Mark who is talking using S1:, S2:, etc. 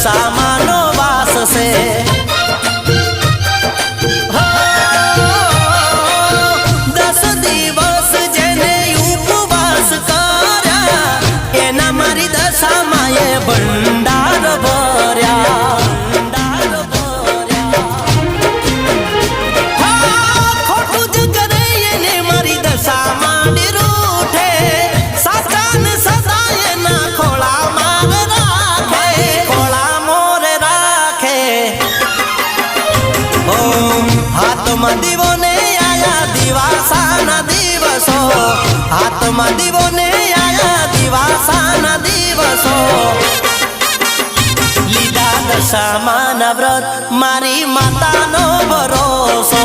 S1: દશામાનો વાસ છે ભંડાર ભર્યા ખોટું જ કરે એને મારી દશામાં રૂઠે સાચાને સદા એના ખોળા માર રાખે ખોળા મોર રાખે હાથમાં દીવો ને આયા દિવાસાના દિવસો હાથમાં દીવો ને આયા દિવાસાના દિવસો લીધા દશામાના વ્રત મારી માતાનો ભરોસો